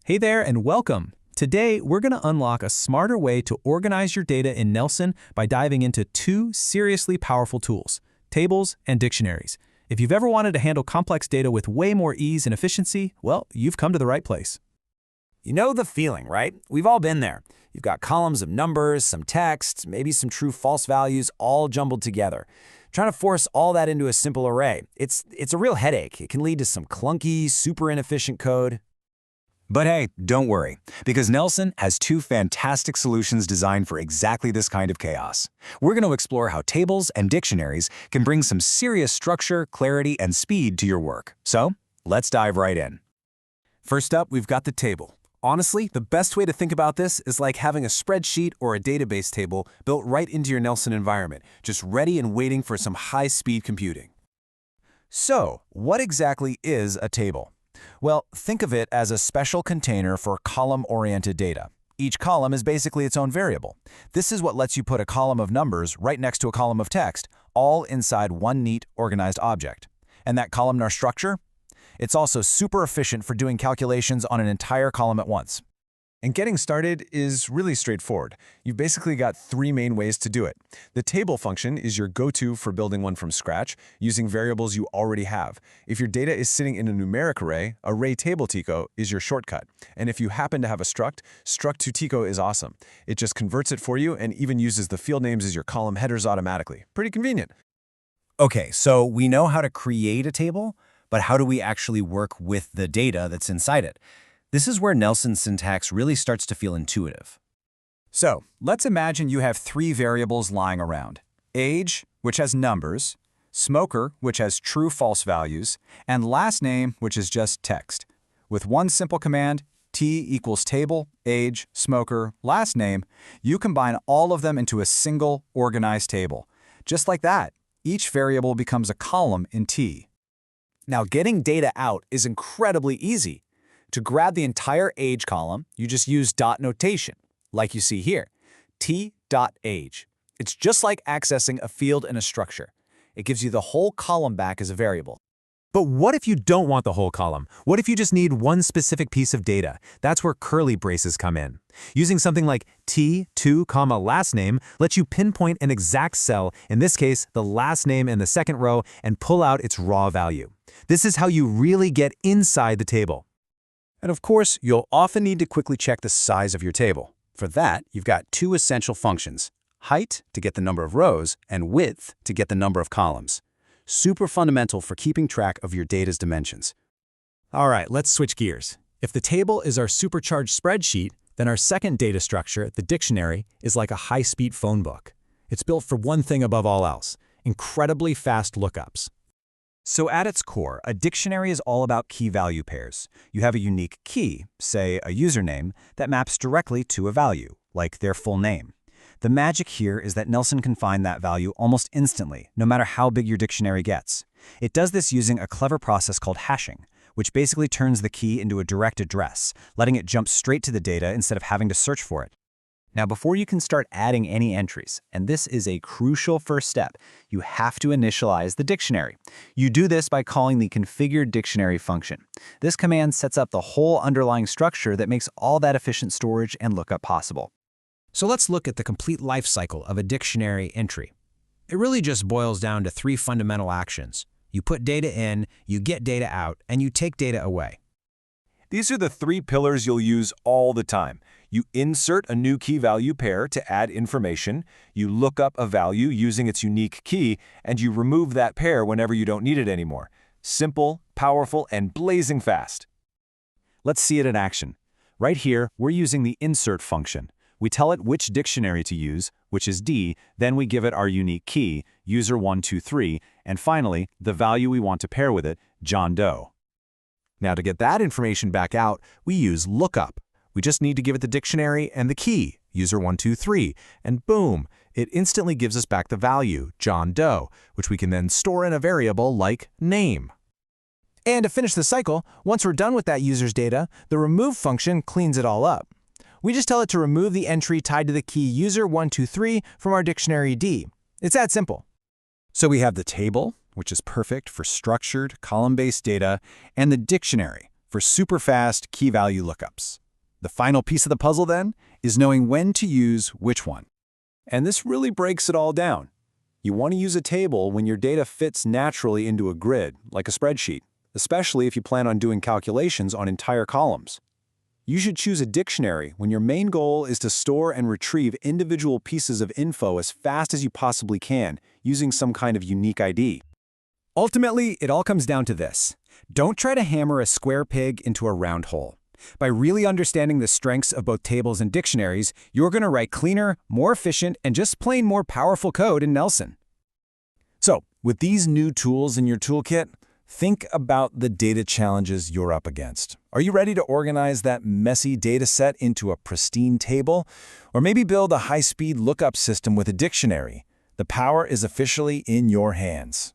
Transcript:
Hey there and welcome. Today, we're going to unlock a smarter way to organize your data in Nelson by diving into two seriously powerful tools, tables and dictionaries. If you've ever wanted to handle complex data with way more ease and efficiency, well, you've come to the right place. You know the feeling, right? We've all been there. You've got columns of numbers, some text, maybe some true-false values all jumbled together. Trying to force all that into a simple array, it's a real headache. It can lead to some clunky, super inefficient code. But hey, don't worry, because Nelson has two fantastic solutions designed for exactly this kind of chaos. We're going to explore how tables and dictionaries can bring some serious structure, clarity, and speed to your work. So, let's dive right in. First up, we've got the table. Honestly, the best way to think about this is like having a spreadsheet or a database table built right into your Nelson environment, just ready and waiting for some high-speed computing. So, what exactly is a table? Well, think of it as a special container for column-oriented data. Each column is basically its own variable. This is what lets you put a column of numbers right next to a column of text, all inside one neat, organized object. And that columnar structure? It's also super efficient for doing calculations on an entire column at once. And getting started is really straightforward. You've basically got three main ways to do it. The table function is your go-to for building one from scratch, using variables you already have. If your data is sitting in a numeric array table Tico is your shortcut. And if you happen to have a struct to Tico is awesome. It just converts it for you and even uses the field names as your column headers automatically. Pretty convenient. Okay, so we know how to create a table, but how do we actually work with the data that's inside it? This is where Nelson's syntax really starts to feel intuitive. So, let's imagine you have three variables lying around. Age, which has numbers, smoker, which has true-false values, and last name, which is just text. With one simple command, t equals table, age, smoker, last name, you combine all of them into a single, organized table. Just like that, each variable becomes a column in T. Now, getting data out is incredibly easy. To grab the entire age column, you just use dot notation, like you see here, t.age. It's just like accessing a field in a structure. It gives you the whole column back as a variable. But what if you don't want the whole column? What if you just need one specific piece of data? That's where curly braces come in. Using something like T2, last name lets you pinpoint an exact cell, in this case, the last name in the second row, and pull out its raw value. This is how you really get inside the table. And of course, you'll often need to quickly check the size of your table. For that, you've got two essential functions: height to get the number of rows, and width to get the number of columns. Super fundamental for keeping track of your data's dimensions. All right, let's switch gears. If the table is our supercharged spreadsheet, then our second data structure, the dictionary, is like a high-speed phone book. It's built for one thing above all else: incredibly fast lookups. So at its core, a dictionary is all about key-value pairs. You have a unique key, say a username, that maps directly to a value, like their full name. The magic here is that Nelson can find that value almost instantly, no matter how big your dictionary gets. It does this using a clever process called hashing, which basically turns the key into a direct address, letting it jump straight to the data instead of having to search for it. Now, before you can start adding any entries, and this is a crucial first step, you have to initialize the dictionary. You do this by calling the configure dictionary function. This command sets up the whole underlying structure that makes all that efficient storage and lookup possible. So let's look at the complete life cycle of a dictionary entry. It really just boils down to three fundamental actions. You put data in, you get data out, and you take data away. These are the three pillars you'll use all the time. You insert a new key-value pair to add information, you look up a value using its unique key, and you remove that pair whenever you don't need it anymore. Simple, powerful, and blazing fast. Let's see it in action. Right here, we're using the insert function. We tell it which dictionary to use, which is D, then we give it our unique key, user123, and finally, the value we want to pair with it, John Doe. Now to get that information back out, we use lookup. We just need to give it the dictionary and the key, user123, and boom, it instantly gives us back the value, John Doe, which we can then store in a variable like name. And to finish the cycle, once we're done with that user's data, the remove function cleans it all up. We just tell it to remove the entry tied to the key user123 from our dictionary D. It's that simple. So we have the table, which is perfect for structured, column-based data, and the dictionary, for super fast key-value lookups. The final piece of the puzzle, then, is knowing when to use which one. And this really breaks it all down. You want to use a table when your data fits naturally into a grid, like a spreadsheet, especially if you plan on doing calculations on entire columns. You should choose a dictionary when your main goal is to store and retrieve individual pieces of info as fast as you possibly can, using some kind of unique ID. Ultimately, it all comes down to this. Don't try to hammer a square peg into a round hole. By really understanding the strengths of both tables and dictionaries, you're going to write cleaner, more efficient, and just plain more powerful code in Nelson. So, with these new tools in your toolkit, think about the data challenges you're up against. Are you ready to organize that messy data set into a pristine table? Or maybe build a high-speed lookup system with a dictionary? The power is officially in your hands.